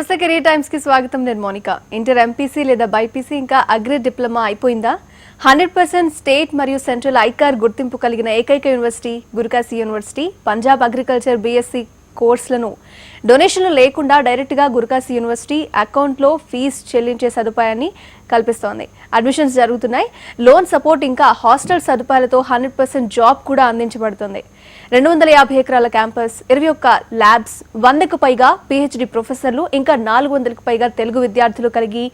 నమస్తే career times కి స్వాగతం. నేను మోనికా. ఇంటర్ ఎంపీసీ లేదా బైపీసీ ఇంకా అగ్రి డిప్లొమా అయిపోయిందా? 100% స్టేట్ మరియు సెంట్రల్ ఐకార్ గుర్తింపు కలిగిన ఏకైక university Gurukashi university. Punjab agriculture BSc కోర్సులను డొనేషన్లు లేకుండా డైరెక్ట్గా గురుకాశీ యూనివర్సిటీ అకౌంట్లో ఫీజు చెల్లించే సదుపాయాన్ని కల్పిస్తోంది. అడ్మిషన్స్ జరుగుతున్నాయి. లోన్ సపోర్ట్ ఇంకా హాస్టల్ సదుపాయాలతో 100% జాబ్ కూడా అందించబడుతుంది. 250 ఎకరాల క్యాంపస్, 21 ల్యాబ్స్, 100కు పైగా పిహెచ్డి ప్రొఫెసర్లు ఇంకా 400కు పైగా తెలుగు విద్యార్థులు కలిగి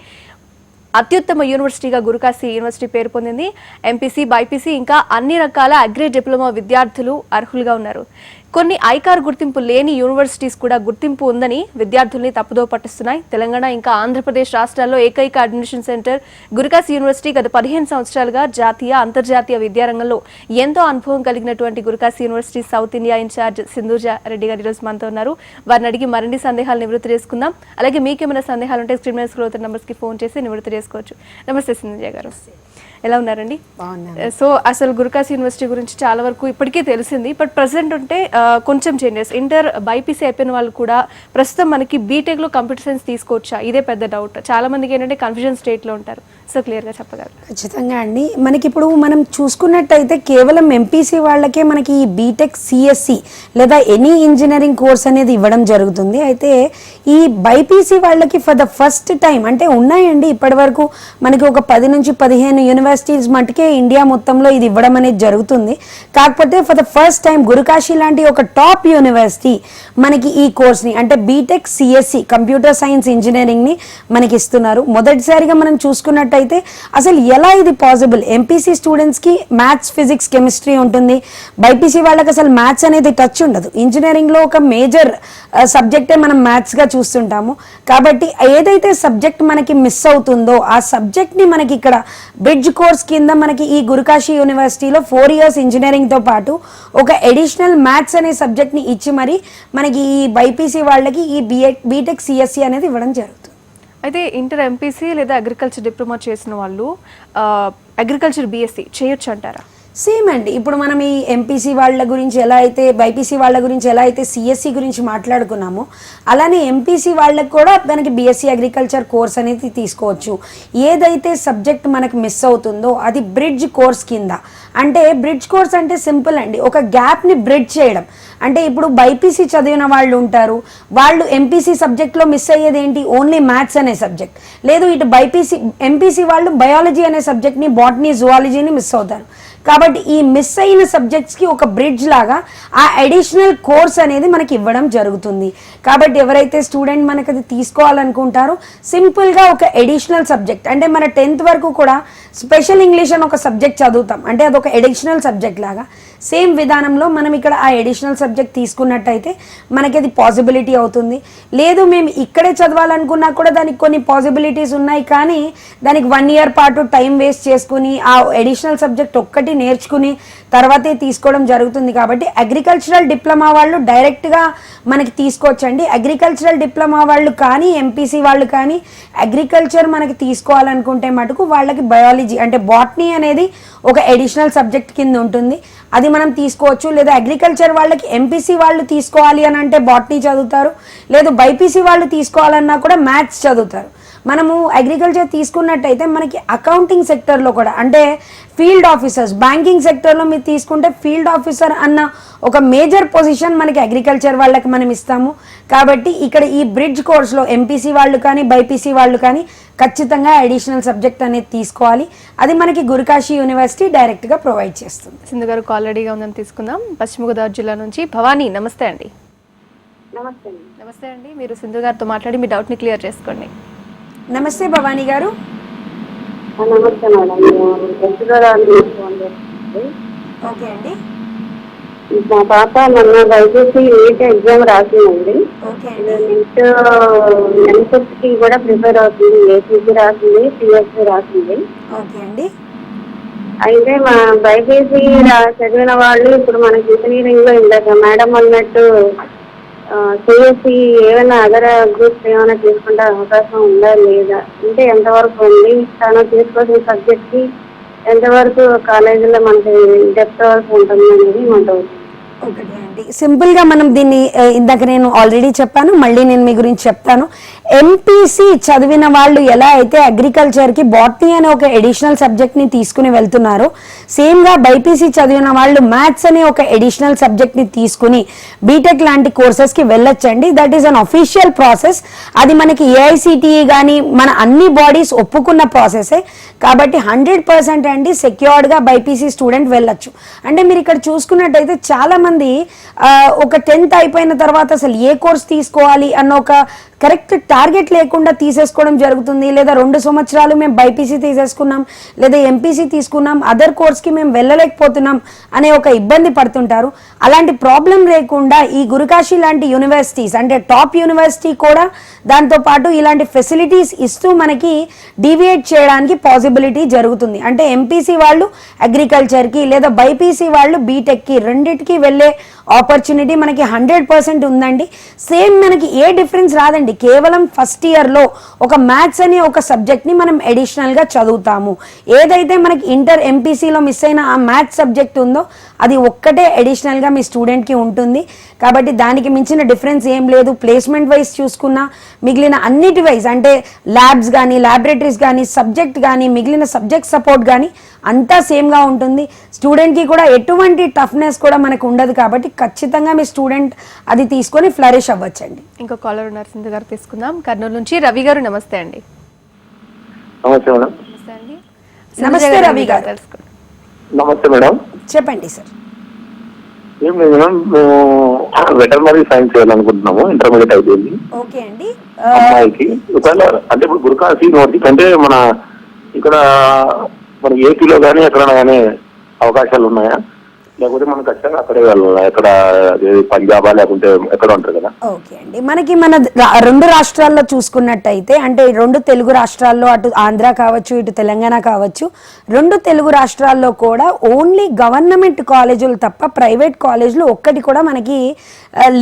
అత్యుత్తమ యూనివర్సిటీగా గురుకాశీ యూనివర్సిటీ పేరు పొందింది. ఎంపీసీ, బైపీసీ ఇంకా అన్ని రకాల అగ్రి డిప్లొమా విద్యార్థులు అర్హులుగా ఉన్నారు. కొన్ని ఐకార్ గుర్తింపు లేని యూనివర్సిటీస్ కూడా గుర్తింపు ఉందని విద్యార్థుల్ని తప్పుదో పట్టిస్తున్నాయి. తెలంగాణ ఇంకా ఆంధ్రప్రదేశ్ రాష్ట్రాల్లో ఏకైక అడ్మిషన్ సెంటర్ గురుకాశీ యూనివర్సిటీ. గత 15 సంవత్సరాలుగా జాతీయ, అంతర్జాతీయ విద్యారంగంలో ఎంతో అనుభవం కలిగినటువంటి Gurukashi university south India in-charge Sindhuja Reddy గారు ఈరోజు మనతో ఉన్నారు. వారిని అడిగి మరిన్ని సందేహాలు నివృత్తి చేసుకుందాం. అలాగే మీకేమైనా సందేహాలు ఉంటే స్క్రీన్ మీద స్క్రోల్ అవుతున్న నంబర్స్కి ఫోన్ చేసి నివృత్తి చేసుకోవచ్చు. నమస్తే సింధూజ గారు, ఎలా ఉన్నారండి? సో అసలు గురుకాశీ యూనివర్సిటీ గురించి చాలా వరకు ఇప్పటికే తెలిసింది. బట్ ప్రెసెంట్ ఉంటే కొంచెం చేంజెస్. ఇంటర్ బైపీసీ అయిపోయిన వాళ్ళు కూడా ప్రస్తుతం మనకి బీటెక్లో కంప్యూటర్ సైన్స్ తీసుకోవచ్చా? ఇదే పెద్ద డౌట్. చాలా మందికి ఏంటంటే కన్ఫ్యూజన్ స్టేట్లో ఉంటారు. సో క్లియర్గా చెప్పగలరు? ఖచ్చితంగా అండి. మనకి ఇప్పుడు మనం చూసుకున్నట్టయితే కేవలం ఎంపీసీ వాళ్ళకే మనకి ఈ బీటెక్ సిఎస్సి లేదా ఎనీ ఇంజనీరింగ్ కోర్స్ అనేది ఇవ్వడం జరుగుతుంది. అయితే ఈ బైపీసీ వాళ్ళకి ఫర్ ద ఫస్ట్ టైం అంటే ఉన్నాయండి ఇప్పటి వరకు మనకి ఒక 10 నుంచి 15 యూనివర్సిటీస్ మటుకే ఇండియా మొత్తంలో ఇది ఇవ్వడం అనేది జరుగుతుంది. కాకపోతే for the first time Gurukashi లాంటి ఒక టాప్ యూనివర్సిటీ మనకి ఈ కోర్స్ని అంటే బీటెక్ సిఎస్సి కంప్యూటర్ సైన్స్ ఇంజనీరింగ్ని మనకి ఇస్తున్నారు. మొదటిసారిగా మనం చూసుకున్నట్టయితే అసలు ఎలా ఇది పాసిబుల్? ఎంపీసీ స్టూడెంట్స్కి మ్యాథ్స్, ఫిజిక్స్, కెమిస్ట్రీ ఉంటుంది. బైపీసీ వాళ్ళకి అసలు మ్యాథ్స్ అనేది టచ్ ఉండదు. ఇంజనీరింగ్లో ఒక మేజర్ సబ్జెక్టే మనం మ్యాథ్స్గా చూస్తుంటాము. కాబట్టి ఏదైతే సబ్జెక్ట్ మనకి మిస్ అవుతుందో ఆ సబ్జెక్ట్ని మనకి ఇక్కడ బ్రిడ్జ్ కోర్స్ కింద మనకి ఈ గురుకాశీ యూనివర్సిటీలో 4 ఇయర్స్ ఇంజనీరింగ్తో పాటు ఒక అడిషనల్ మ్యాథ్స్ అనే సబ్జెక్ట్ని ఇచ్చి మరి మనకి ఈ బైపీసీ వాళ్ళకి ఈ బీటెక్ సిఎస్సి అనేది ఇవ్వడం జరుగుతుంది. అయితే ఇంటర్ ఎంపీసీ లేదా అగ్రికల్చర్ డిప్లొమా చేసిన వాళ్ళు అగ్రికల్చర్ బీఎస్సీ చేయొచ్చు అంటారా? సేమ్ అండి. ఇప్పుడు మనం ఈ ఎంపీసీ వాళ్ళ గురించి ఎలా అయితే బైపీసీ వాళ్ళ గురించి ఎలా అయితే సిఎస్సి గురించి మాట్లాడుకున్నామో అలానే ఎంపీసీ వాళ్ళకి కూడా మనకి బీఎస్సీ అగ్రికల్చర్ కోర్స్ అనేది తీసుకోవచ్చు. ఏదైతే సబ్జెక్ట్ మనకి మిస్ అవుతుందో అది బ్రిడ్జ్ కోర్స్ కింద. అంటే బ్రిడ్జ్ కోర్స్ అంటే సింపుల్ అండి, ఒక గ్యాప్ని బ్రిడ్జ్ చేయడం. అంటే ఇప్పుడు బైపీసీ చదివిన వాళ్ళు ఉంటారు, వాళ్ళు ఎంపీసీ సబ్జెక్ట్లో మిస్ అయ్యేది ఏంటి? ఓన్లీ మ్యాథ్స్ అనే సబ్జెక్ట్. లేదు ఇటు ఎంపీసీ వాళ్ళు బయాలజీ అనే సబ్జెక్ట్ని, బాటనీ, జువాలజీని మిస్ అవుతారు. కాబట్టి ఈ మిస్ అయిన సబ్జెక్ట్స్కి ఒక బ్రిడ్జ్ లాగా ఆ అడిషనల్ కోర్స్ అనేది మనకి ఇవ్వడం జరుగుతుంది. కాబట్టి ఎవరైతే స్టూడెంట్ మనకి అది తీసుకోవాలనుకుంటారో సింపుల్గా ఒక అడిషనల్ సబ్జెక్ట్ అంటే మన 10th వరకు కూడా స్పెషల్ ఇంగ్లీష్ అని ఒక సబ్జెక్ట్ చదువుతాం, అంటే అదొక అడిషనల్ సబ్జెక్ట్ లాగా. సేమ్ విధానంలో మనం ఇక్కడ ఆ అడిషనల్ సబ్జెక్ట్ తీసుకున్నట్టయితే మనకి అది పాసిబిలిటీ అవుతుంది. లేదు మేము ఇక్కడే చదవాలనుకున్నా కూడా దానికి కొన్ని పాసిబిలిటీస్ ఉన్నాయి, కానీ దానికి 1 ఇయర్ పాటు టైం వేస్ట్ చేసుకుని ఆ అడిషనల్ సబ్జెక్ట్ ఒక్కటి నేర్చుకుని తర్వాతే తీసుకోవడం జరుగుతుంది. కాబట్టి అగ్రికల్చరల్ డిప్లొమా వాళ్ళు డైరెక్ట్గా మనకి తీసుకోవచ్చండి. అగ్రికల్చరల్ డిప్లొమా వాళ్ళు కానీ ఎంపీసీ వాళ్ళు కానీ అగ్రికల్చర్ మనకి తీసుకోవాలనుకుంటే మటుకు వాళ్ళకి బయాలజీ అంటే బాటనీ అనేది ఒక అడిషనల్ సబ్జెక్ట్ కింద ఉంటుంది, అది మనం తీసుకోవచ్చు. లేదా అగ్రికల్చర్ వాళ్ళకి ఎంపీసీ వాళ్ళు తీసుకోవాలి అని అంటే బాటనీ చదువుతారు, లేదు బైపీసీ వాళ్ళు తీసుకోవాలన్నా కూడా మ్యాథ్స్ చదువుతారు. మనము అగ్రికల్చర్ తీసుకున్నట్టయితే మనకి అకౌంటింగ్ సెక్టర్లో కూడా అంటే ఫీల్డ్ ఆఫీసర్స్, బ్యాంకింగ్ సెక్టర్లో మీరు తీసుకుంటే ఫీల్డ్ ఆఫీసర్ అన్న ఒక మేజర్ పొజిషన్ మనకి అగ్రికల్చర్ వాళ్ళకి మనం ఇస్తాము. కాబట్టి ఇక్కడ ఈ బ్రిడ్జ్ కోర్స్లో ఎంపీసీ వాళ్ళు కానీ బైపీసీ వాళ్ళు కానీ ఖచ్చితంగా అడిషనల్ సబ్జెక్ట్ అనేది తీసుకోవాలి. అది మనకి గురుకాశీ యూనివర్సిటీ డైరెక్ట్గా ప్రొవైడ్ చేస్తుంది. సింధు గారు కాల్ రెడీగా ఉందని తీసుకుందాం. పశ్చిమ గోదావరి జిల్లా నుంచి భవానీ, నమస్తే అండి. నమస్తే అండి, మీరు సింధు గారితో మాట్లాడి మీ డౌట్ని క్లియర్ చేసుకోండి. నమస్తే భవానీ గారు. నమస్తే మేడం. ఓకే అండి. మా పాప మొన్న బైపీసీ నీట్ ఎగ్జామ్ రాసిందండి. నీట్ ఎంసెట్కి కూడా ప్రిపేర్ అవుతుంది. ఏసీసీ రాసింది, సిఎస్సి రాసింది. ఓకే అండి. అయితే మా బైపీసీ చదివిన వాళ్ళు ఇప్పుడు మనకి ఇంజనీరింగ్ లో ఇందాక మేడం అన్నట్టు సిఎస్సి ఏమైనా అదర్ గ్రూప్స్ ఏమైనా తీసుకుంటే అవకాశం ఉందా లేదా, అంటే ఎంతవరకు ఉంది, తను తీసుకోవాల్సిన సబ్జెక్ట్కి ఎంతవరకు కాలేజీలో మనకి డెప్త్ వరకు ఉంటుంది అనేది మా డౌట్. ఒకటి అండి, సింపుల్గా మనం దీన్ని ఇందాక నేను ఆల్రెడీ చెప్పాను, మళ్ళీ నేను మీ గురించి చెప్తాను. ఎంపీసీ చదివిన వాళ్ళు ఎలా అయితే అగ్రికల్చర్కి బాటనీ అనే ఒక ఎడిషనల్ సబ్జెక్ట్ని తీసుకుని వెళ్తున్నారో, సేమ్గా బైపీసీ చదివిన వాళ్ళు మ్యాథ్స్ అనే ఒక ఎడిషనల్ సబ్జెక్ట్ని తీసుకుని బీటెక్ లాంటి కోర్సెస్కి వెళ్ళొచ్చండి. That is unofficial process. అది మనకి ఏఐసిటిఈ కానీ మన అన్ని బాడీస్ ఒప్పుకున్న ప్రాసెసే. కాబట్టి 100% అండి సెక్యూర్డ్గా బైపీసీ స్టూడెంట్ వెళ్ళొచ్చు. అంటే మీరు ఇక్కడ చూసుకున్నట్టయితే చాలామంది ఒక 10th అయిపోయిన తర్వాత అసలు ఏ కోర్స్ తీసుకోవాలి అన్న ఒక కరెక్ట్ టార్గెట్ లేకుండా తీసేసుకోవడం జరుగుతుంది. లేదా 2 సంవత్సరాలు మేము బైపీసీ తీసేసుకున్నాం, లేదా ఎంపీసీ తీసుకున్నాం, అదర్ కోర్స్కి మేము వెళ్ళలేకపోతున్నాం అనే ఒక ఇబ్బంది పడుతుంటారు. అలాంటి ప్రాబ్లం లేకుండా ఈ గురుకాశీ లాంటి యూనివర్సిటీస్, అంటే టాప్ యూనివర్సిటీ కూడా దాంతోపాటు ఇలాంటి ఫెసిలిటీస్ ఇస్తూ మనకి డీవియేట్ చేయడానికి పాసిబిలిటీ జరుగుతుంది. అంటే ఎంపీసీ వాళ్ళు అగ్రికల్చర్కి, లేదా బైపీసీ వాళ్ళు బీటెక్కి, రెండింటికి వెళ్ళే ఆపర్చునిటీ మనకి 100% ఉందండి. సేమ్ మనకి ఏ డిఫరెన్స్ రాదండి. కేవలం ఫస్ట్ ఇయర్లో ఒక మ్యాథ్స్ అనే ఒక సబ్జెక్ట్ని మనం అడిషనల్గా చదువుతాము. ఏదైతే మనకి ఇంటర్ ఎంపీసీలో మిస్ అయిన ఆ మ్యాథ్స్ సబ్జెక్ట్ ఉందో అది ఒక్కటే అడిషనల్గా మీ స్టూడెంట్కి ఉంటుంది. కాబట్టి దానికి మించిన డిఫరెన్స్ ఏం లేదు. ప్లేస్మెంట్ వైజ్ చూసుకున్నా, మిగిలిన అన్నిటి వైజ్ అంటే ల్యాబ్స్ కానీ, ల్యాబొరేటరీస్ కానీ, సబ్జెక్ట్ కానీ, మిగిలిన సబ్జెక్ట్ సపోర్ట్ కానీ అంతా సేమ్గా ఉంటుంది. స్టూడెంట్కి కూడా ఎటువంటి టఫ్నెస్ కూడా మనకు ఉండదు. కాబట్టి ఖచ్చితంగా మీ స్టూడెంట్ అది తీసుకొని ఫ్లరిష్ అవ్వచ్చండి. ఇంకో కాలర్ ఉన్నారు, సింధు గారు తీసుకుందాం. కర్నూలు నుంచి రవి గారు, నమస్తే అండి. నమస్తే మేడం. నమస్తే అండి. నమస్తే రవి గారు. తెలుసుకోండి. నమస్తే మేడం. చెప్పండి సార్. ఏం లేదు మేడం, మేము వెటర్నరీ సైన్స్ చేయాలనుకుంటున్నాము. ఇంటర్మీడియట్ అయిపోయింది ఓకే అండి. అమ్మాయికి. ఒకవేళ అంటే ఇప్పుడు గురుకాశీ యూనివర్సిటీ అంటే మన ఇక్కడ మన ఏపీలో కానీ ఎక్కడైనా కానీ అవకాశాలు ఉన్నాయా, లేకపోతే మనం ఖచ్చితంగా అక్కడే వెళ్ళాలి? ఎక్కడ పంజాబా లేకుంటే ఎక్కడ ఉంటారు కదా? ఓకే అండి, మనకి మన 2 రాష్ట్రాల్లో చూసుకున్నట్టయితే, అంటే 2 తెలుగు రాష్ట్రాల్లో, అటు ఆంధ్ర కావచ్చు, ఇటు తెలంగాణ కావచ్చు, 2 తెలుగు రాష్ట్రాల్లో కూడా ఓన్లీ గవర్నమెంట్ కాలేజీలు తప్ప ప్రైవేట్ కాలేజీలు ఒక్కటి కూడా మనకి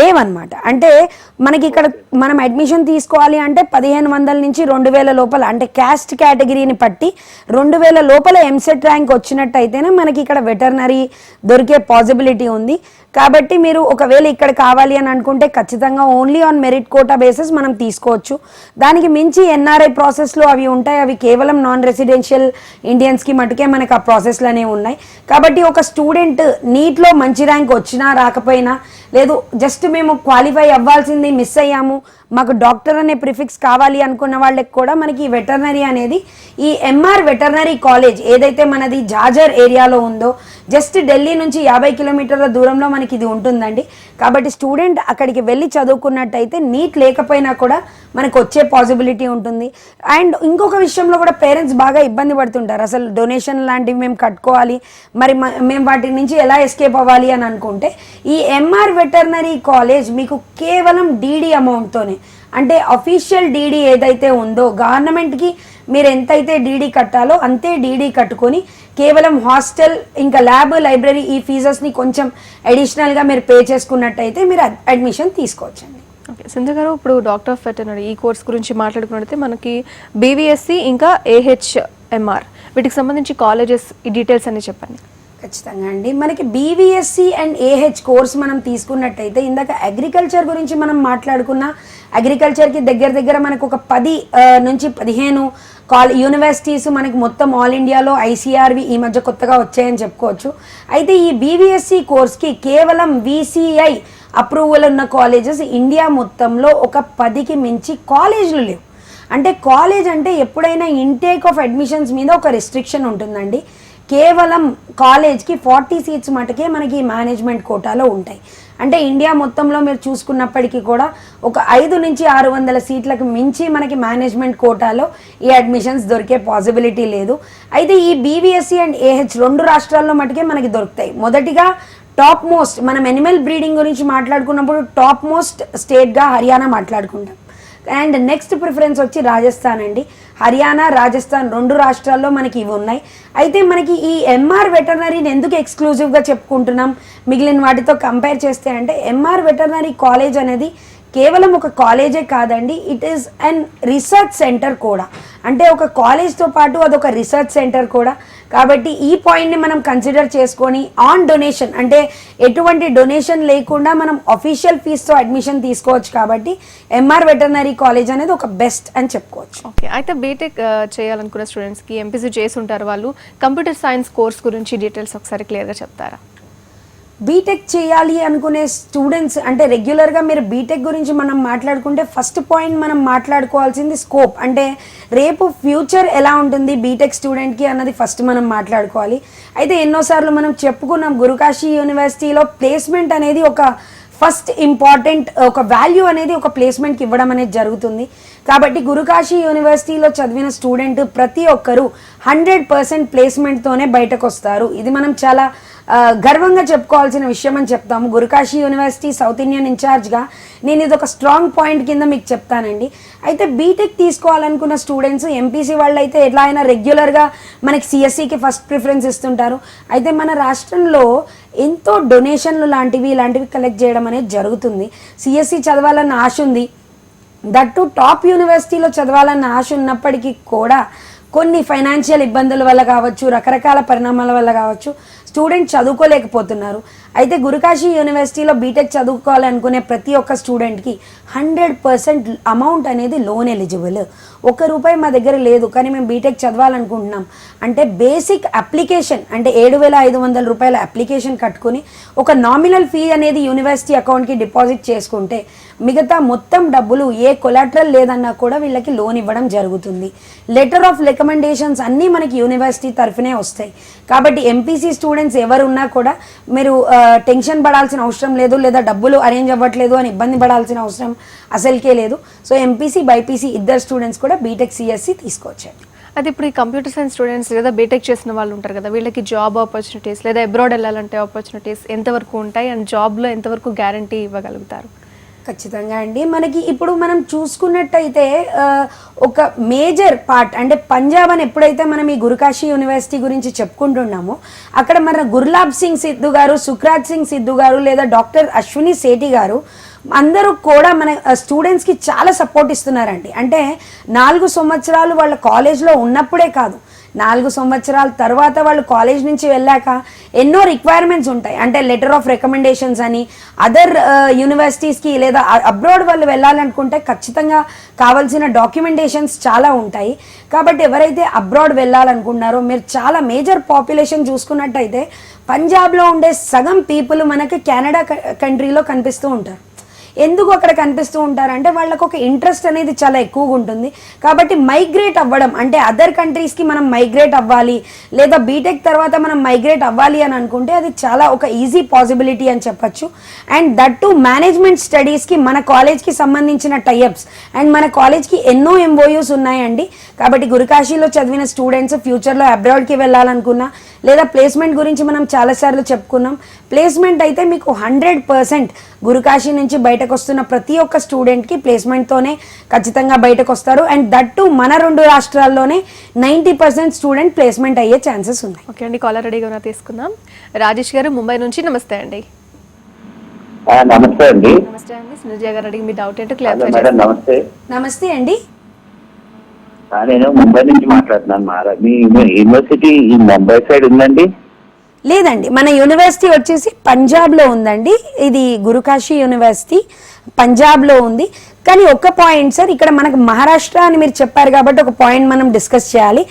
లేవన్నమాట. అంటే మనకి ఇక్కడ మనం అడ్మిషన్ తీసుకోవాలి అంటే 1500 నుంచి 2000 లోపల, అంటే క్యాస్ట్ కేటగిరీని బట్టి 2000 లోపల ఎంసెట్ ర్యాంక్ వచ్చినట్టయితేనే మనకి ఇక్కడ వెటర్నరీ దొరికే పాసిబిలిటీ ఉంది. కాబట్టి మీరు ఒకవేళ ఇక్కడ కావాలి అని అనుకుంటే ఖచ్చితంగా only on merit quota basis మనం తీసుకోవచ్చు. దానికి మించి ఎన్ఆర్ఐ ప్రాసెస్లో అవి ఉంటాయి. అవి కేవలం నాన్ రెసిడెన్షియల్ ఇండియన్స్కి మటుకే మనకు ఆ ప్రాసెస్లు అనేవి ఉన్నాయి. కాబట్టి ఒక స్టూడెంట్ నీట్లో మంచి ర్యాంక్ వచ్చినా రాకపోయినా, లేదు జస్ట్ మేము క్వాలిఫై అవ్వాల్సింది మిస్ అయ్యాము, మాకు డాక్టర్ అనే ప్రిఫిక్స్ కావాలి అనుకున్న వాళ్ళకి కూడా మనకి వెటర్నరీ అనేది ఈ ఎంఆర్ వెటర్నరీ కాలేజ్ ఏదైతే మనది జాజర్ ఏరియాలో ఉందో, జస్ట్ ఢిల్లీ నుంచి 50 కిలోమీటర్ల దూరంలో మనకి ఇది ఉంటుందండి. కాబట్టి స్టూడెంట్ అక్కడికి వెళ్ళి చదువుకున్నట్టయితే నీట్ లేకపోయినా కూడా మనకు వచ్చే పాసిబిలిటీ ఉంటుంది. అండ్ ఇంకొక విషయంలో కూడా పేరెంట్స్ బాగా ఇబ్బంది పడుతుంటారు. అసలు డొనేషన్ లాంటివి మేము కట్టుకోవాలి, మరి మేము వాటి నుంచి ఎలా ఎస్కేప్ అవ్వాలి అని అనుకుంటే, ఈ ఎంఆర్ వెటర్నరీ కాలేజ్ మీకు కేవలం డీడీ అమౌంట్తోనే, అంటే అఫీషియల్ డీడీ ఏదైతే ఉందో గవర్నమెంట్కి మీరు ఎంతైతే డీడీ కట్టాలో అంతే డీడీ కట్టుకొని కేవలం హాస్టల్ ఇంకా ల్యాబ్ లైబ్రరీ ఈ ఫీజెస్ని కొంచెం అడిషనల్గా మీరు పే చేసుకున్నట్టయితే మీరు అడ్మిషన్ తీసుకోవచ్చండి. ఓకే సింధు గారు, ఇప్పుడు డాక్టర్ ఆఫ్ వెటర్నరీ ఈ కోర్స్ గురించి మాట్లాడుకున్నట్టయితే మనకి బీవీఎస్సీ ఇంకా ఏహెచ్ఎంఆర్ వీటికి సంబంధించి కాలేజెస్ ఈ డీటెయిల్స్ అన్ని చెప్పండి. ఖచ్చితంగా అండి, మనకి బీవీఎస్సీ అండ్ ఏహెచ్ కోర్స్ మనం తీసుకున్నట్టయితే, ఇందాక అగ్రికల్చర్ గురించి మనం మాట్లాడుకున్న, అగ్రికల్చర్కి దగ్గర మనకు ఒక 10 నుంచి 15 యూనివర్సిటీస్ మనకి మొత్తం ఆల్ ఇండియాలో ఐసీఆర్వి ఈ మధ్య కొత్తగా వచ్చాయని చెప్పుకోవచ్చు. అయితే ఈ బీవీఎస్సీ కోర్స్కి కేవలం వీసీఐ అప్రూవల్ ఉన్న కాలేజెస్ ఇండియా మొత్తంలో ఒక 10కి మించి కాలేజీలు లేవు. అంటే కాలేజ్ అంటే ఎప్పుడైనా ఇంటేక్ ఆఫ్ అడ్మిషన్స్ మీద ఒక రెస్ట్రిక్షన్ ఉంటుందండి. కేవలం కాలేజ్కి 40 సీట్స్ మటుకే మనకి మేనేజ్మెంట్ కోటాలో ఉంటాయి. అంటే ఇండియా మొత్తంలో మీరు చూసుకున్నప్పటికీ కూడా ఒక 500 నుంచి 600 సీట్లకు మించి మనకి మేనేజ్మెంట్ కోటాలో ఈ అడ్మిషన్స్ దొరికే పాసిబిలిటీ లేదు. అయితే ఈ బీవీఎస్సీ అండ్ ఏహెచ్ 2 రాష్ట్రాల్లో మటుకే మనకి దొరుకుతాయి. మొదటిగా టాప్ మోస్ట్, మనం ఎనిమల్ బ్రీడింగ్ గురించి మాట్లాడుకున్నప్పుడు టాప్ మోస్ట్ స్టేట్గా హర్యానా మాట్లాడుకుంటాం. అండ్ నెక్స్ట్ ప్రిఫరెన్స్ వచ్చి రాజస్థాన్ అండి. హర్యానా, రాజస్థాన్ 2 రాష్ట్రాల్లో మనకి ఇవి ఉన్నాయి. అయితే మనకి ఈ ఎంఆర్ వెటర్నరీని ఎందుకు ఎక్స్క్లూజివ్గా చెప్పుకుంటున్నాం మిగిలిన వాటితో కంపేర్ చేస్తే అంటే, ఎంఆర్ వెటర్నరీ కాలేజ్ అనేది కేవలం ఒక కాలేజే కాదండి, it is and research centre కూడా. అంటే ఒక కాలేజ్తో పాటు అదొక రీసెర్చ్ సెంటర్ కూడా. కాబట్టి ఈ పాయింట్ని మనం కన్సిడర్ చేసుకొని ఆన్ డొనేషన్, అంటే ఎటువంటి డొనేషన్ లేకుండా మనం అఫీషియల్ ఫీజుతో అడ్మిషన్ తీసుకోవచ్చు. కాబట్టి ఎంఆర్ వెటర్నరీ కాలేజ్ అనేది ఒక బెస్ట్ అని చెప్పుకోవచ్చు. ఓకే, అయితే బీటెక్ చేయాలనుకున్న స్టూడెంట్స్కి ఎంపీసీ చేసి ఉంటారు, వాళ్ళు కంప్యూటర్ సైన్స్ కోర్స్ గురించి డీటెయిల్స్ ఒకసారి క్లియర్గా చెప్తారా? బీటెక్ చేయాలి అనుకునే స్టూడెంట్స్ అంటే రెగ్యులర్గా మీరు బీటెక్ గురించి మనం మాట్లాడుకుంటే ఫస్ట్ పాయింట్ మనం మాట్లాడుకోవాల్సింది స్కోప్. అంటే రేపు ఫ్యూచర్ ఎలా ఉంటుంది బీటెక్ స్టూడెంట్కి అన్నది ఫస్ట్ మనం మాట్లాడుకోవాలి. అయితే ఎన్నోసార్లు మనం చెప్పుకున్నాం, గురుకాశీ యూనివర్సిటీలో ప్లేస్మెంట్ అనేది ఒక ఫస్ట్ ఇంపార్టెంట్ ఒక వాల్యూ అనేది ఒక ప్లేస్మెంట్కి ఇవ్వడం అనేది జరుగుతుంది. కాబట్టి గురుకాశీ యూనివర్సిటీలో చదివిన స్టూడెంట్ ప్రతి ఒక్కరూ 100% ప్లేస్మెంట్తోనే బయటకు వస్తారు. ఇది మనం చాలా గర్వంగా చెప్పుకోవాల్సిన విషయం అని చెప్తాము. గురుకాశీ యూనివర్సిటీ సౌత్ ఇండియన్ ఇన్ఛార్జ్గా నేను ఇది ఒక స్ట్రాంగ్ పాయింట్ కింద మీకు చెప్తానండి. అయితే బీటెక్ తీసుకోవాలనుకున్న స్టూడెంట్స్ ఎంపీసీ వాళ్ళు అయితే ఎట్లా అయినా రెగ్యులర్గా మనకి సిఎస్సికి ఫస్ట్ ప్రిఫరెన్స్ ఇస్తుంటారు. అయితే మన రాష్ట్రంలో ఎంతో డొనేషన్లు ఇలాంటివి కలెక్ట్ చేయడం అనేది జరుగుతుంది. సిఎస్సి చదవాలన్న ఆశ ఉంది, దట్టు టాప్ యూనివర్సిటీలో చదవాలన్న ఆశ ఉన్నప్పటికీ కూడా కొన్ని ఫైనాన్షియల్ ఇబ్బందుల వల్ల కావచ్చు, రకరకాల పరిణామాల వల్ల కావచ్చు స్టూడెంట్ చదువుకోలేకపోతున్నారు. అయితే గురుకాశీ యూనివర్సిటీలో బీటెక్ చదువుకోవాలనుకునే ప్రతి ఒక్క స్టూడెంట్కి 100% అమౌంట్ అనేది లోన్ ఎలిజిబుల్. ₹1 మా దగ్గర లేదు కానీ మేము బీటెక్ చదవాలనుకుంటున్నాం అంటే బేసిక్ అప్లికేషన్ అంటే ₹7,500 అప్లికేషన్ కట్టుకుని ఒక నామినల్ ఫీ అనేది యూనివర్సిటీ అకౌంట్కి డిపాజిట్ చేసుకుంటే మిగతా మొత్తం డబ్బులు ఏ కొలాటరల్ లేదన్నా కూడా వీళ్ళకి లోన్ ఇవ్వడం జరుగుతుంది. లెటర్ ఆఫ్ రికమెండేషన్స్ అన్నీ మనకి యూనివర్సిటీ తరఫునే వస్తాయి. కాబట్టి ఎంపీసీ స్టూడెంట్స్ ఎవరున్నా కూడా మీరు టెన్షన్ పడాల్సిన అవసరం లేదు, లేదా డబ్బులు అరేంజ్ అవ్వట్లేదు అని ఇబ్బంది పడాల్సిన అవసరం అసలుకే లేదు. సో ఎంపీసీ బైపీసీ ఇద్దరు స్టూడెంట్స్ కూడా బీటెక్ సిఎస్సి తీసుకోవచ్చండి. అది ఇప్పుడు ఈ కంప్యూటర్ సైన్స్ స్టూడెంట్స్ లేదా బీటెక్ చేసిన వాళ్ళు ఉంటారు కదా, వీళ్ళకి జాబ్ ఆపర్చునిటీస్ లేదా అబ్రాడ్ వెళ్ళాలంటే ఆపర్చునిటీస్ ఎంతవరకు ఉంటాయి అండ్ జాబ్లో ఎంతవరకు గ్యారంటీ ఇవ్వగలుగుతారు? ఖచ్చితంగా అండి. మనకి ఇప్పుడు మనం చూసుకున్నట్టయితే ఒక మేజర్ పార్ట్ అంటే పంజాబ్ అని ఎప్పుడైతే మనం ఈ గురుకాశీ యూనివర్సిటీ గురించి చెప్పుకుంటున్నామో అక్కడ మన గుర్లాబ్ సింగ్ సిద్ధు గారు, సుఖ్రాజ్ సింగ్ సిద్ధు గారు లేదా డాక్టర్ అశ్విని సేఠి గారు అందరూ కూడా మన స్టూడెంట్స్కి చాలా సపోర్ట్ ఇస్తున్నారండి. అంటే 4 సంవత్సరాలు వాళ్ళ కాలేజ్లో ఉన్నప్పుడే కాదు, 4 సంవత్సరాల తర్వాత వాళ్ళు కాలేజ్ నుంచి వెళ్ళాక ఎన్నో రిక్వైర్మెంట్స్ ఉంటాయి. అంటే లెటర్ ఆఫ్ రికమెండేషన్స్ అని అదర్ యూనివర్సిటీస్కి లేదా అబ్రాడ్ వాళ్ళు వెళ్ళాలనుకుంటే ఖచ్చితంగా కావాల్సిన డాక్యుమెంటేషన్స్ చాలా ఉంటాయి. కాబట్టి ఎవరైతే అబ్రాడ్ వెళ్ళాలనుకుంటున్నారో మీరు చాలా మేజర్ పాపులేషన్ చూసుకున్నట్టయితే పంజాబ్లో ఉండే సగం పీపుల్ మనకి కెనడా కంట్రీలో కనిపిస్తూ ఉంటారు. ఎందుకు అక్కడ కనిపిస్తూ ఉంటారంటే వాళ్ళకు ఒక ఇంట్రెస్ట్ అనేది చాలా ఎక్కువగా ఉంటుంది. కాబట్టి మైగ్రేట్ అవ్వడం అంటే అదర్ కంట్రీస్కి మనం మైగ్రేట్ అవ్వాలి లేదా బీటెక్ తర్వాత మనం మైగ్రేట్ అవ్వాలి అని అనుకుంటే అది చాలా ఒక ఈజీ పాసిబిలిటీ అని చెప్పచ్చు. అండ్ దట్ టు మేనేజ్మెంట్ స్టడీస్కి మన కాలేజ్కి సంబంధించిన టైఅప్స్ అండ్ మన కాలేజ్కి ఎన్నో ఎంఓయూస్ ఉన్నాయండి. కాబట్టి గురుకాశీలో చదివిన స్టూడెంట్స్ ఫ్యూచర్లో అబ్రాడ్కి వెళ్ళాలనుకున్నా లేదా ప్లేస్మెంట్ గురించి మనం చాలాసార్లు చెప్పుకున్నాం. ప్లేస్మెంట్ అయితే మీకు 100% గురుకాశీ నుంచి బయటకు వస్తున్న ప్రతి ఒక్క స్టూడెంట్కి ప్లేస్మెంట్తోనే ఖచ్చితంగా బయటకు వస్తారు. అండ్ దట్ టు మన 2 రాష్ట్రాల్లోనే 90% స్టూడెంట్ ప్లేస్మెంట్ అయ్యే ఛాన్సెస్ ఉన్నాయి. ఓకే అండి, కాలర్ రెడీగా తీసుకుందాం. రాజేష్ గారు ముంబై నుంచి, నమస్తే అండి. నమస్తే అండి. నమస్తే అండి, సునీజ గారు అడిగి మీ డౌట్ ఏంటో క్లియర్ మేడం నమస్తే. నమస్తే అండి. నేను ముంబై నుంచి మాట్లాడుతున్నాను. మీ యూనివర్సిటీ ఈ ముంబై సైడ్ ఉందండి? లేదండి, మన యూనివర్సిటీ వచ్చేసి పంజాబ్లో ఉందండి. ఇది గురుకాశీ యూనివర్సిటీ పంజాబ్లో ఉంది. కానీ ఒక పాయింట్ సార్, ఇక్కడ మనకు మహారాష్ట్ర అని మీరు చెప్పారు కాబట్టి ఒక పాయింట్ మనం డిస్కస్ చేయాలి.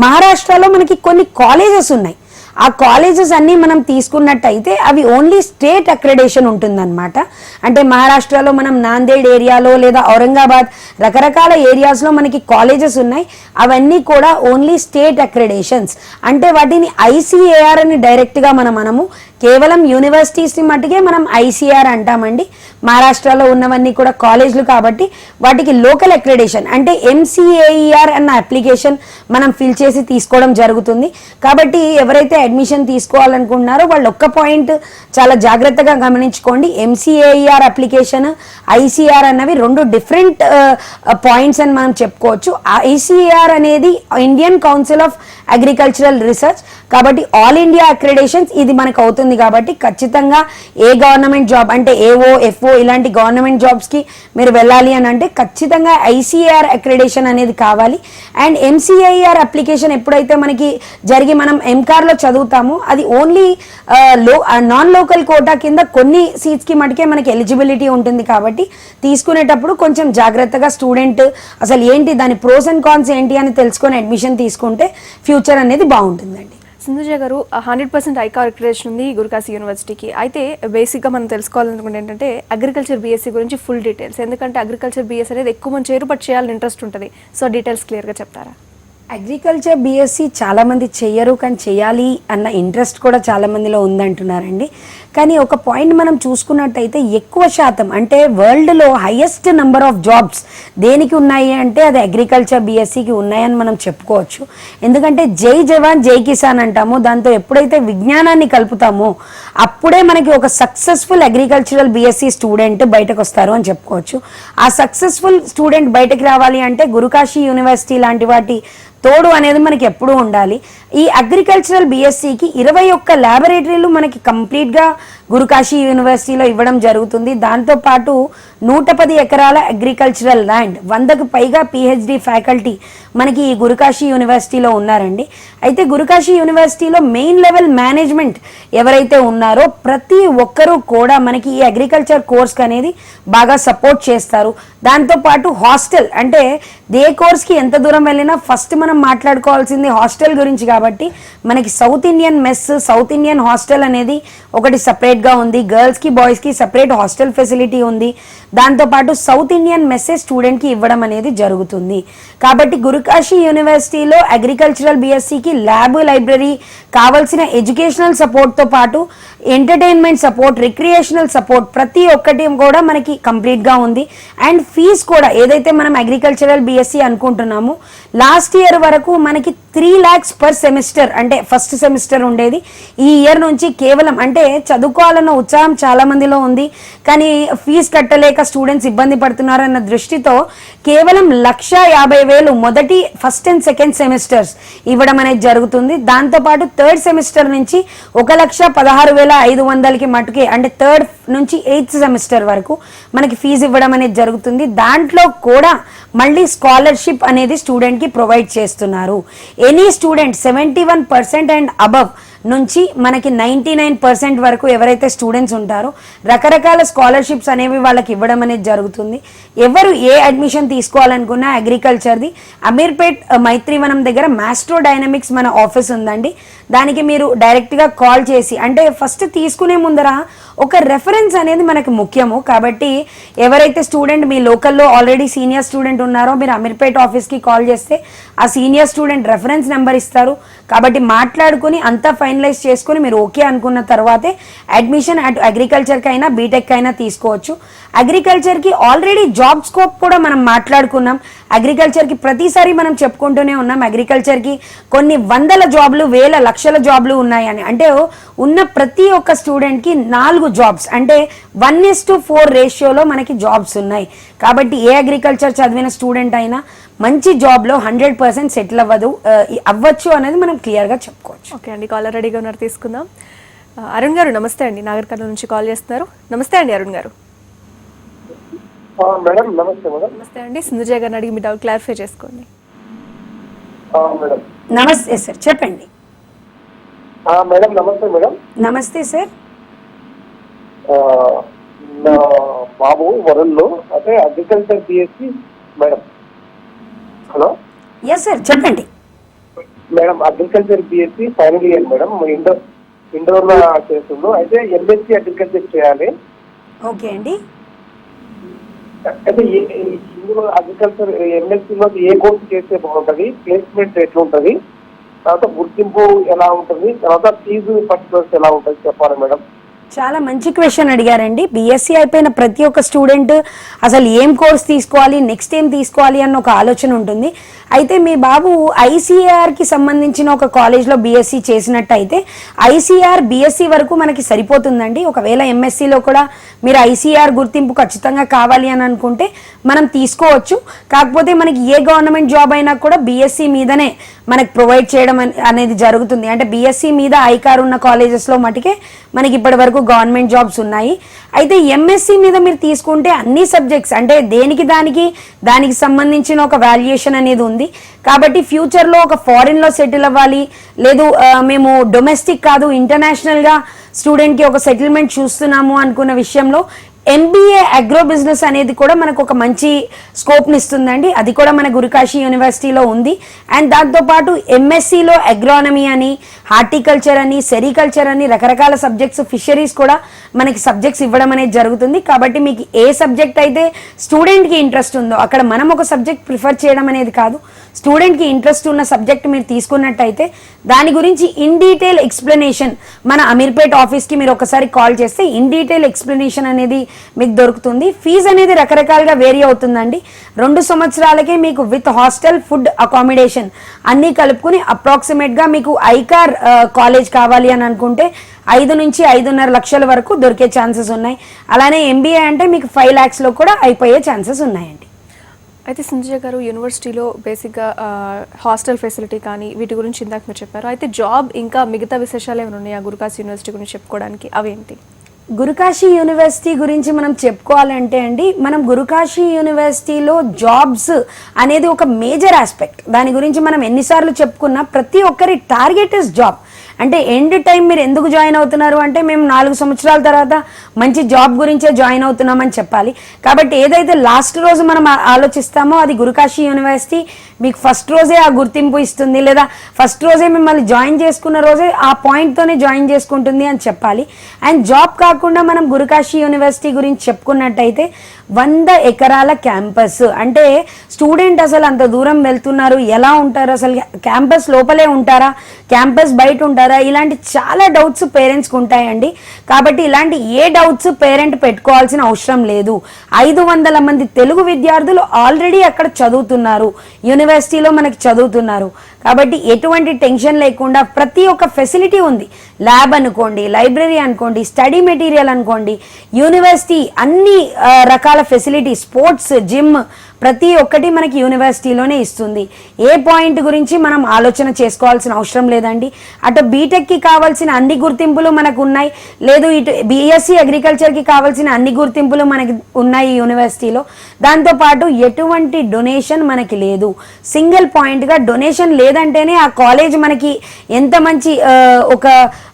మహారాష్ట్రలో మనకి కొన్ని కాలేజెస్ ఉన్నాయి. ఆ కాలేజెస్ అన్నీ మనం తీసుకున్నట్టయితే అవి ఓన్లీ స్టేట్ అక్రెడిటేషన్ ఉంటుందన్నమాట. అంటే మహారాష్ట్రలో మనం నాందేడ్ ఏరియాలో లేదా ఔరంగాబాద్ రకరకాల ఏరియాస్లో మనకి కాలేజెస్ ఉన్నాయి. అవన్నీ కూడా ఓన్లీ స్టేట్ అక్రెడిటేషన్స్. అంటే వాటిని ఐసీఏఆర్ అని డైరెక్ట్గా మనము కేవలం యూనివర్సిటీస్ని మట్టుకే మనం ఐసీఆర్ అంటామండి. మహారాష్ట్రలో ఉన్నవన్నీ కూడా కాలేజ్లు కాబట్టి వాటికి లోకల్ అక్రెడిటేషన్ అంటే ఎంసీఏఈఆర్ అన్న అప్లికేషన్ మనం ఫిల్ చేసి తీసుకోవడం జరుగుతుంది. కాబట్టి ఎవరైతే అడ్మిషన్ తీసుకోవాలనుకుంటున్నారో వాళ్ళు ఒక్క పాయింట్ చాలా జాగ్రత్తగా గమనించుకోండి. ఎంసీఏఈఆర్ అప్లికేషన్, ఐసీఆర్ అన్నవి 2 డిఫరెంట్ పాయింట్స్ అని మనం చెప్పుకోవచ్చు. ఐసీఏఆర్ అనేది Indian council of agricultural research. కాబట్టి ఆల్ ఇండియా అక్రిడేషన్స్ ఇది మనకు అవుతుంది కాబట్టి ఖచ్చితంగా ఏ గవర్నమెంట్ జాబ్ అంటే ఏఓ ఎఫ్ఓ ఇలాంటి గవర్నమెంట్ జాబ్స్కి మీరు వెళ్ళాలి అని అంటే ఖచ్చితంగా ఐసీఏఆర్ అక్రిడేషన్ అనేది కావాలి. అండ్ ఎంసీఐఆర్ అప్లికేషన్ ఎప్పుడైతే మనకి జరిగి మనం ఎంకార్లో చదువుతామో అది ఓన్లీ నాన్ లోకల్ కోటా కింద కొన్ని సీట్స్కి మటుకే మనకి ఎలిజిబిలిటీ ఉంటుంది కాబట్టి తీసుకునేటప్పుడు కొంచెం జాగ్రత్తగా స్టూడెంట్ అసలు ఏంటి దాని ప్రోస్ అండ్ కాన్స్ ఏంటి అని తెలుసుకొని అడ్మిషన్ తీసుకుంటే ఫ్యూచర్ అనేది బాగుంటుందండి. సింధుజ గారు 100% ఐకార్ అక్రిడేషన్ ఉంది గురుకాశీ యూనివర్సిటీకి. అయితే బేసిక్గా మనం తెలుసుకోవాలనుకుంటే ఏంటంటే అగ్రికల్చర్ బీఎస్సీ గురించి ఫుల్ డీటెయిల్స్, ఎందుకంటే అగ్రికల్చర్ బీఎస్సీ అనేది ఎక్కువ మంది చేయరు బట్ చేయాలని ఇంట్రెస్ట్ ఉంటుంది. సో డీటెయిల్స్ క్లియర్గా చెప్తారా? అగ్రికల్చర్ బీఎస్సీ చాలామంది చెయ్యరు కానీ చేయాలి అన్న ఇంట్రెస్ట్ కూడా చాలామందిలో ఉందంటున్నారండి. కానీ ఒక పాయింట్ మనం చూసుకున్నట్టయితే ఎక్కువ శాతం అంటే వరల్డ్లో హైయెస్ట్ నెంబర్ ఆఫ్ జాబ్స్ దేనికి ఉన్నాయి అంటే అది అగ్రికల్చర్ బీఎస్సీకి ఉన్నాయని మనం చెప్పుకోవచ్చు. ఎందుకంటే జై జవాన్ జై కిసాన్ అంటామో దాంతో ఎప్పుడైతే విజ్ఞానాన్ని కలుపుతామో అప్పుడే మనకి ఒక సక్సెస్ఫుల్ అగ్రికల్చరల్ బీఎస్సీ స్టూడెంట్ బయటకు వస్తారు అని చెప్పుకోవచ్చు. ఆ సక్సెస్ఫుల్ స్టూడెంట్ బయటకు రావాలి అంటే గురుకాశీ యూనివర్సిటీ లాంటి వాటి తోడు అనేది మనకి ఎప్పుడూ ఉండాలి. ఈ అగ్రికల్చరల్ బీఎస్సీకి 21 ల్యాబొరేటరీలు మనకి కంప్లీట్గా గురుకాశీ యూనివర్సిటీలో ఇవ్వడం జరుగుతుంది. దాంతోపాటు 110 ఎకరాల అగ్రికల్చరల్ ల్యాండ్, 100కు పైగా పిహెచ్డి ఫ్యాకల్టీ మనకి ఈ గురుకాశీ యూనివర్సిటీలో ఉన్నారండి. అయితే గురుకాశీ యూనివర్సిటీలో మెయిన్ లెవెల్ మేనేజ్మెంట్ ఎవరైతే ఉన్నారో ప్రతి ఒక్కరూ కూడా మనకి ఈ అగ్రికల్చర్ కోర్స్కి అనేది బాగా సపోర్ట్ చేస్తారు. దాంతోపాటు హాస్టల్ అంటే ఏ కోర్స్కి ఎంత దూరం వెళ్ళినా ఫస్ట్ మనం మాట్లాడుకోవాల్సింది హాస్టల్ గురించి కాబట్టి మనకి south Indian mess, south Indian hostel అనేది ఒకటి సపరేట్గా ఉంది. గర్ల్స్కి బాయ్స్కి సపరేట్ హాస్టల్ ఫెసిలిటీ ఉంది. దాంతోపాటు సౌత్ ఇండియన్ మెస్సే స్టూడెంట్కి ఇవ్వడం అనేది జరుగుతుంది. కాబట్టి గురుకాశీ యూనివర్సిటీలో అగ్రికల్చరల్ బీఎస్సీకి ల్యాబ్, లైబ్రరీ కావాల్సిన ఎడ్యుకేషనల్ సపోర్ట్తో పాటు ఎంటర్టైన్మెంట్ సపోర్ట్, రిక్రియేషనల్ సపోర్ట్ ప్రతి ఒక్కటి కూడా మనకి కంప్లీట్గా ఉంది. అండ్ ఫీజ్ కూడా ఏదైతే మనం అగ్రికల్చరల్ బీఎస్సీ అనుకుంటున్నామో లాస్ట్ ఇయర్ వరకు మనకి 3 lakhs పర్ సెమిస్టర్ అంటే ఫస్ట్ సెమిస్టర్ ఉండేది. ఈ ఇయర్ నుంచి కేవలం అంటే చదువుకోవాలన్న ఉత్సాహం చాలా మందిలో ఉంది కానీ ఫీజు కట్టలేక స్టూడెంట్స్ ఇబ్బంది పడుతున్నారన్న దృష్టితో కేవలం 1,50,000 మొదటి ఫస్ట్ అండ్ సెకండ్ సెమిస్టర్స్ ఇవ్వడం అనేది జరుగుతుంది. దాంతోపాటు థర్డ్ సెమిస్టర్ నుంచి 1,16,500కి మటుకే అంటే థర్డ్ నుంచి 8th సెమిస్టర్ వరకు మనకి ఫీజు ఇవ్వడం అనేది జరుగుతుంది. దాంట్లో కూడా మళ్ళీ స్కాలర్షిప్ అనేది స్టూడెంట్కి ప్రొవైడ్ చేస్తున్నారు. ఎనీ స్టూడెంట్ 71% అండ్ అబవ్ నుంచి మనకి 99% వరకు ఎవరైతే స్టూడెంట్స్ ఉంటారో రకరకాల స్కాలర్షిప్స్ అనేవి వాళ్ళకి ఇవ్వడం అనేది జరుగుతుంది. ఎవరు ఏ అడ్మిషన్ తీసుకోవాలనుకున్నా అగ్రికల్చర్ది అమీర్పేట్ మైత్రివనం దగ్గర మాస్ట్రో డైనమిక్స్ మన ఆఫీస్ ఉందండి. దానికి మీరు డైరెక్ట్గా కాల్ చేసి అంటే ఫస్ట్ తీసుకునే ముందర ఒక రెఫరెన్స్ అనేది మనకు ముఖ్యము. కాబట్టి ఎవరైతే స్టూడెంట్ మీ లోకల్లో ఆల్రెడీ సీనియర్ స్టూడెంట్ ఉన్నారో మీరు అమీర్పేట్ ఆఫీస్కి కాల్ చేస్తే ఆ సీనియర్ స్టూడెంట్ రెఫరెన్స్ నెంబర్ ఇస్తారు. కాబట్టి మాట్లాడుకుని అంతా ఫైనలైజ్ చేసుకుని మీరు ఓకే అనుకున్న తర్వాతే అడ్మిషన్ అటు అగ్రికల్చర్కి అయినా బీటెక్ అయినా తీసుకోవచ్చు. అగ్రికల్చర్కి ఆల్రెడీ జాబ్ స్కోప్ కూడా మనం మాట్లాడుకున్నాం. అగ్రికల్చర్కి ప్రతిసారి మనం చెప్పుకుంటూనే ఉన్నాం అగ్రికల్చర్కి కొన్ని వందల జాబ్లు, వేల లక్షల జాబ్లు ఉన్నాయని. అంటే ఉన్న ప్రతి ఒక్క స్టూడెంట్కి 4 జాబ్స్ అంటే 1:4 రేషియోలో మనకి జాబ్స్ ఉన్నాయి. కాబట్టి ఏ అగ్రికల్చర్ చదివిన స్టూడెంట్ అయినా మంచి జాబ్లో 100% సెటిల్ అవ్వచ్చు అనేది మనం క్లియర్గా చెప్పుకోవచ్చు. ఓకే అండి, కాలర్ రెడీగా ఉన్నారు, తీసుకుందాం. అరుణ్ గారు నమస్తే అండి, నాగర్ కర్నూలు నుంచి కాల్ చేస్తున్నారు. నమస్తే అండి అరుణ్ గారు. మేడం నమస్తే. మేడం నమస్తే అండి, సింధుజ గారిని అడిగి మీ డౌట్ క్లారిఫై చేసుకోండి. మేడం నమస్తే సార్, చెప్పండి. మేడం నమస్తే. మేడం నమస్తే సార్. నా బాబు వరల్లో అంటే agriculture BSc. Madam hello. Yes sir, చెప్పండి. Madam agriculture BSc final year madam. Indore లో చేస్తుండ్రు. అయితే ఎంఎస్సి అగ్రికల్చర్ చేయాలి. ఓకే అండి. అయితే ఇందులో అగ్రికల్చర్ ఎంఎస్సిలో ఏ కోర్సు చేస్తే బాగుంటుంది, ప్లేస్మెంట్ ఎట్లుంటుంది, తర్వాత గుర్తింపు ఎలా ఉంటుంది, తర్వాత ఫీజు పర్టికులర్స్ ఎలా ఉంటుంది చెప్పాలి మేడం. చాలా మంచి క్వశ్చన్ అడిగారండి. బీఎస్సీ అయిపోయిన ప్రతి ఒక్క స్టూడెంట్ అసలు ఏం కోర్స్ తీసుకోవాలి, నెక్స్ట్ ఏం తీసుకోవాలి అన్న ఒక ఆలోచన ఉంటుంది. అయితే మీ బాబు ఐసీఆర్కి సంబంధించిన ఒక కాలేజ్లో బీఎస్సీ చేసినట్టయితే ఐసీఆర్ బీఎస్సీ వరకు మనకి సరిపోతుందండి. ఒకవేళ ఎంఎస్సీలో కూడా మీరు ఐసీఆర్ గుర్తింపు ఖచ్చితంగా కావాలి అని అనుకుంటే మనం తీసుకోవచ్చు. కాకపోతే మనకి ఏ గవర్నమెంట్ జాబ్ అయినా కూడా బీఎస్సీ మీదనే మనకి ప్రొవైడ్ చేయడం అనేది జరుగుతుంది. అంటే బీఎస్సీ మీద ఐకార్ ఉన్న కాలేజెస్లో మటుకే మనకి ఇప్పటి వరకు గవర్నమెంట్ జాబ్స్ ఉన్నాయి. అయితే ఎంఎస్సీ మీద మీరు తీసుకుంటే అన్ని సబ్జెక్ట్స్ అంటే దానికి సంబంధించిన ఒక వాల్యుయేషన్ అనేది ఉంది. కాబట్టి ఫ్యూచర్లో ఒక ఫారిన్లో సెటిల్ అవ్వాలి, లేదు మేము డొమెస్టిక్ కాదు ఇంటర్నేషనల్గా స్టూడెంట్కి ఒక సెటిల్మెంట్ చూస్తున్నాము అనుకున్న విషయంలో ఎంబీఏ అగ్రో బిజినెస్ అనేది కూడా మనకు ఒక మంచి స్కోప్ని ఇస్తుందండి. అది కూడా మన గురుకాశీ యూనివర్సిటీలో ఉంది. అండ్ దాంతోపాటు ఎంఎస్సిలో అగ్రానమీ అని, హార్టికల్చర్ అని, సెరికల్చర్ అని రకరకాల సబ్జెక్ట్స్, ఫిషరీస్ కూడా మనకి సబ్జెక్ట్స్ ఇవ్వడం అనేది జరుగుతుంది. కాబట్టి మీకు ఏ సబ్జెక్ట్ అయితే స్టూడెంట్కి ఇంట్రెస్ట్ ఉందో అక్కడ మనం ఒక సబ్జెక్ట్ ప్రిఫర్ చేయడం అనేది కాదు, స్టూడెంట్కి ఇంట్రెస్ట్ ఉన్న సబ్జెక్ట్ మీరు తీసుకున్నట్టయితే దాని గురించి ఇన్ డీటెయిల్ ఎక్స్ప్లెనేషన్ మన అమీర్పేట్ ఆఫీస్కి మీరు ఒకసారి కాల్ చేస్తే ఇన్ డీటెయిల్ ఎక్స్ప్లెనేషన్ అనేది మీకు దొరుకుతుంది. ఫీజు అనేది రకరకాలుగా వేరీ అవుతుందండి. 2 సంవత్సరాలకే మీకు విత్ హాస్టల్, ఫుడ్, అకామిడేషన్ అన్నీ కలుపుకుని అప్రాక్సిమేట్గా మీకు ఐకార్ కాలేజ్ కావాలి అని అనుకుంటే 5 నుంచి 5.5 లక్షల వరకు దొరికే ఛాన్సెస్ ఉన్నాయి. అలానే ఎంబీఏ అంటే మీకు 5 lakhsలో కూడా అయిపోయే ఛాన్సెస్ ఉన్నాయండి. అయితే సింధుజ గారు, యూనివర్సిటీలో బేసిక్గా హాస్టల్ ఫెసిలిటీ కానీ వీటి గురించి ఇందాక మీరు చెప్పారు. అయితే జాబ్ ఇంకా మిగతా విశేషాలు ఏమైనా ఉన్నాయా గురుకాశీ యూనివర్సిటీ గురించి చెప్పుకోవడానికి? అవేంటి? గురుకాశీ యూనివర్సిటీ గురించి మనం చెప్పుకోవాలంటే అండి, మనం గురుకాశీ యూనివర్సిటీలో జాబ్స్ అనేది ఒక మేజర్ ఆస్పెక్ట్. దాని గురించి మనం ఎన్నిసార్లు చెప్పుకున్నా ప్రతి ఒక్కరి టార్గెట్ ఇస్ జాబ్. అంటే ఎండ్ టైం మీరు ఎందుకు జాయిన్ అవుతున్నారు అంటే మేము 4 సంవత్సరాల తర్వాత మంచి జాబ్ గురించే జాయిన్ అవుతున్నామని చెప్పాలి. కాబట్టి ఏదైతే లాస్ట్ రోజు మనం ఆలోచిస్తామో అది గురుకాశీ యూనివర్సిటీ మీకు ఫస్ట్ రోజే ఆ గుర్తింపు ఇస్తుంది, లేదా ఫస్ట్ రోజే మిమ్మల్ని జాయిన్ చేసుకున్న రోజే ఆ పాయింట్తోనే జాయిన్ చేసుకుంటుంది అని చెప్పాలి. అండ్ జాబ్ కాకుండా మనం గురుకాశీ యూనివర్సిటీ గురించి చెప్పుకున్నట్టయితే 100 ఎకరాల క్యాంపస్. అంటే స్టూడెంట్ అసలు అంత దూరం వెళ్తున్నారు, ఎలా ఉంటారు, అసలు క్యాంపస్ లోపలే ఉంటారా, క్యాంపస్ బయట ఉంటారా, ఇలాంటి చాలా డౌట్స్ పేరెంట్స్కి ఉంటాయండి. కాబట్టి ఇలాంటి ఏ డౌట్స్ పేరెంట్ పెట్టుకోవాల్సిన అవసరం లేదు. 500 మంది తెలుగు విద్యార్థులు ఆల్రెడీ అక్కడ చదువుతున్నారు, యూనివర్సిటీలో మనకి చదువుతున్నారు. కాబట్టి ఎటువంటి టెన్షన్ లేకుండా ప్రతి ఒక్క ఫెసిలిటీ ఉంది. ల్యాబ్ అనుకోండి, లైబ్రరీ అనుకోండి, స్టడీ మెటీరియల్ అనుకోండి, యూనివర్సిటీ అన్ని రకాల ఫెసిలిటీ, స్పోర్ట్స్, జిమ్ ప్రతి ఒక్కటి మనకి యూనివర్సిటీలోనే ఇస్తుంది. ఏ పాయింట్ గురించి మనం ఆలోచన చేసుకోవాల్సిన అవసరం లేదండి. అటు బీటెక్కి కావాల్సిన అన్ని గుర్తింపులు మనకు ఉన్నాయి, లేదు ఇటు బీఎస్సీ అగ్రికల్చర్కి కావాల్సిన అన్ని గుర్తింపులు మనకి ఉన్నాయి యూనివర్సిటీలో. దాంతోపాటు ఎటువంటి డొనేషన్ మనకి లేదు. సింగిల్ పాయింట్గా డొనేషన్ లేదంటేనే ఆ కాలేజ్ మనకి ఎంత మంచి ఒక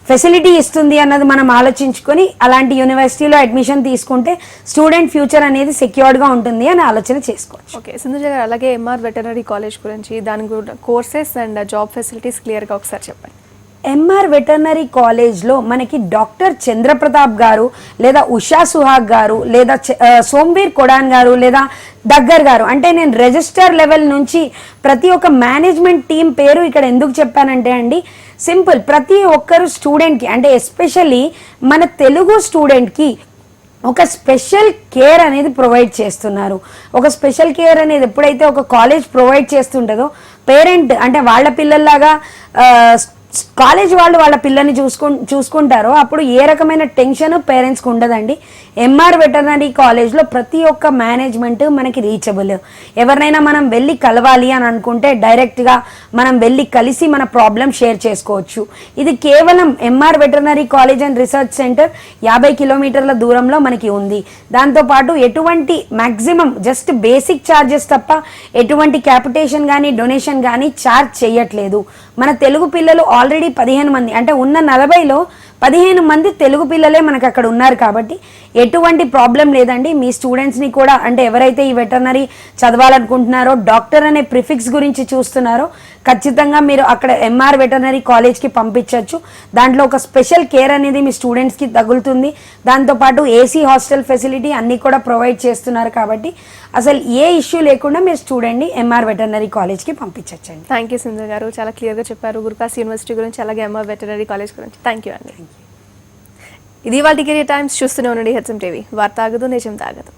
ఫెసిలిటీ ఇస్తుంది అన్నది మనం ఆలోచించుకొని అలాంటి యూనివర్సిటీలో అడ్మిషన్ తీసుకుంటే స్టూడెంట్ ఫ్యూచర్ అనేది సెక్యూర్డ్గా ఉంటుంది అని ఆలోచన చేసుకోవచ్చు. ఓకే సింధుజ గారు, అలాగే ఎంఆర్ వెటర్నరీ కాలేజ్ గురించి, దాని కోర్సెస్ అండ్ జాబ్ ఫెసిలిటీస్ క్లియర్గా ఒకసారి చెప్పండి. ఎంఆర్ వెటర్నరీ కాలేజ్లో మనకి డాక్టర్ చంద్రప్రతాప్ గారు, లేదా ఉషా సుహాగ్ గారు, లేదా సోమ్వీర్ కొడాన్ గారు, లేదా దగ్గర్ గారు, అంటే నేను రిజిస్టర్ లెవెల్ నుంచి ప్రతి ఒక్క మేనేజ్మెంట్ టీం పేరు ఇక్కడ ఎందుకు చెప్పానంటే అండి, సింపుల్, ప్రతి ఒక్కరు స్టూడెంట్కి అంటే ఎస్పెషల్లీ మన తెలుగు స్టూడెంట్కి ఒక స్పెషల్ కేర్ అనేది ప్రొవైడ్ చేస్తున్నారు. ఒక స్పెషల్ కేర్ అనేది ఎప్పుడైతే ఒక కాలేజ్ ప్రొవైడ్ చేస్తుంటుందో పేరెంట్ అంటే వాళ్ళ పిల్లల్లాగా కాలేజ్ వాళ్ళు వాళ్ళ పిల్లల్ని చూసుకుంటారో అప్పుడు ఏ రకమైన టెన్షన్ పేరెంట్స్కి ఉండదండి. ఎంఆర్ వెటర్నరీ కాలేజ్లో ప్రతి ఒక్క మేనేజ్మెంట్ మనకి రీచబుల్. ఎవరినైనా మనం వెళ్ళి కలవాలి అని అనుకుంటే డైరెక్ట్గా మనం వెళ్ళి కలిసి మన ప్రాబ్లం షేర్ చేసుకోవచ్చు. ఇది కేవలం MR veterinary college and research centre 50 కిలోమీటర్ల దూరంలో మనకి ఉంది. దాంతోపాటు ఎటువంటి మ్యాక్సిమం జస్ట్ బేసిక్ ఛార్జెస్ తప్ప ఎటువంటి క్యాపిటేషన్ కానీ డొనేషన్ కానీ ఛార్జ్ చేయట్లేదు. మన తెలుగు పిల్లలు ఆల్రెడీ 15 మంది, అంటే ఉన్న 40లో 15 మంది తెలుగు పిల్లలే మనకు అక్కడ ఉన్నారు. కాబట్టి ఎటువంటి ప్రాబ్లం లేదండి. మీ స్టూడెంట్స్ని కూడా అంటే ఎవరైతే ఈ వెటర్నరీ చదవాలనుకుంటున్నారో, డాక్టర్ అనే ప్రిఫిక్స్ గురించి చూస్తున్నారో ఖచ్చితంగా మీరు అక్కడ ఎంఆర్ వెటర్నరీ కాలేజ్కి పంపించవచ్చు. దాంట్లో ఒక స్పెషల్ కేర్ అనేది మీ స్టూడెంట్స్కి తగులుతుంది. దాంతోపాటు ఏసీ హాస్టల్ ఫెసిలిటీ అన్నీ కూడా ప్రొవైడ్ చేస్తున్నారు. కాబట్టి అసలు ఏ ఇష్యూ లేకుండా మీరు స్టూడెంట్ని ఎంఆర్ వెటర్నరీ కాలేజ్కి పంపించచ్చండి. థ్యాంక్ యూ సింధు గారు, చాలా క్లియర్గా చెప్పారు గురుకాశీ యూనివర్సిటీ గురించి, అలాగే ఎంఆర్ వెటర్నరీ కాలేజ్ గురించి. థ్యాంక్ యూ అండి. ఇది వాళ్ళ కెరీర్ టైమ్స్. చూస్తూనే ఉండండి హెచ్ఎం టీవీ. వార్త ఆగదు, నిజం తాగదు.